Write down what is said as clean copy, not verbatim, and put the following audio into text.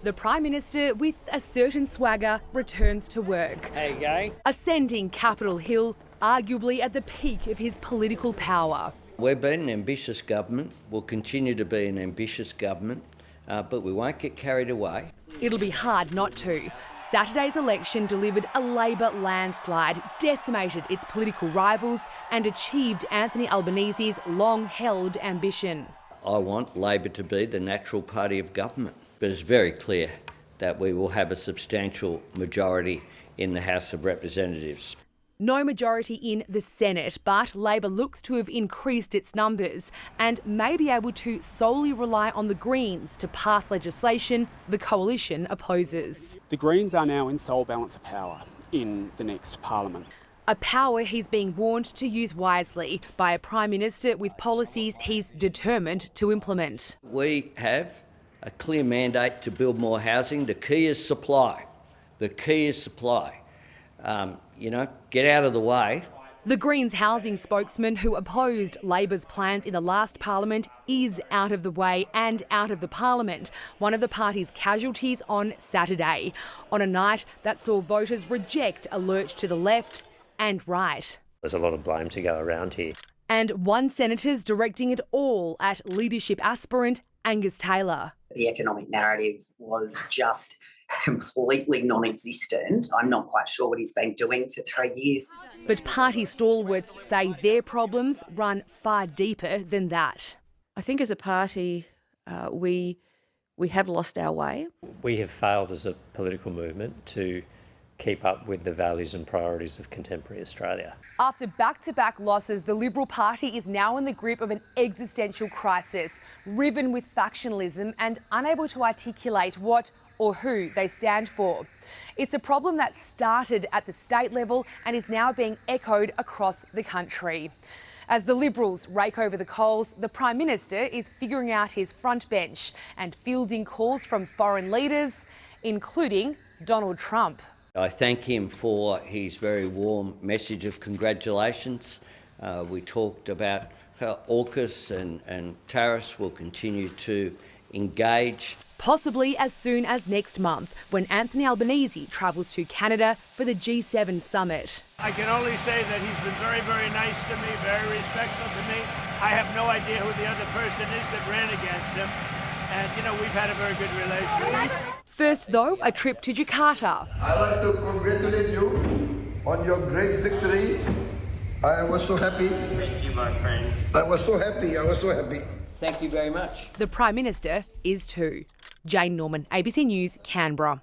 The Prime Minister, with a certain swagger, returns to work. How you going? Ascending Capitol Hill, arguably at the peak of his political power. We've been an ambitious government, we'll continue to be an ambitious government, but we won't get carried away. It'll be hard not to. Saturday's election delivered a Labor landslide, decimated its political rivals and achieved Anthony Albanese's long-held ambition. I want Labor to be the natural party of government, but it's very clear that we will have a substantial majority in the House of Representatives. No majority in the Senate, but Labor looks to have increased its numbers and may be able to solely rely on the Greens to pass legislation the coalition opposes. The Greens are now in sole balance of power in the next parliament. A power he's being warned to use wisely by a Prime Minister with policies he's determined to implement. We have a clear mandate to build more housing. The key is supply. The key is supply. Get out of the way. The Greens housing spokesman who opposed Labor's plans in the last parliament is out of the way and out of the parliament, one of the party's casualties on Saturday, on a night that saw voters reject a lurch to the left and right. There's a lot of blame to go around here. And one senator's directing it all at leadership aspirant Angus Taylor. The economic narrative was just completely non-existent. I'm not quite sure what he's been doing for 3 years. But party stalwarts say their problems run far deeper than that. I think as a party, we have lost our way. We have failed as a political movement to keep up with the values and priorities of contemporary Australia. After back-to-back losses, the Liberal Party is now in the grip of an existential crisis, riven with factionalism and unable to articulate what or who they stand for. It's a problem that started at the state level and is now being echoed across the country. As the Liberals rake over the coals, the Prime Minister is figuring out his front bench and fielding calls from foreign leaders, including Donald Trump. I thank him for his very warm message of congratulations. We talked about how AUKUS and tariffs will continue to engage. Possibly as soon as next month, when Anthony Albanese travels to Canada for the G7 summit. I can only say that he's been very, very nice to me, very respectful to me. I have no idea who the other person is that ran against him. And, we've had a very good relationship. First, though, a trip to Jakarta. I want to congratulate you on your great victory. I was so happy. Thank you, my friend. I was so happy. Thank you very much. The Prime Minister is too. Jane Norman, ABC News, Canberra.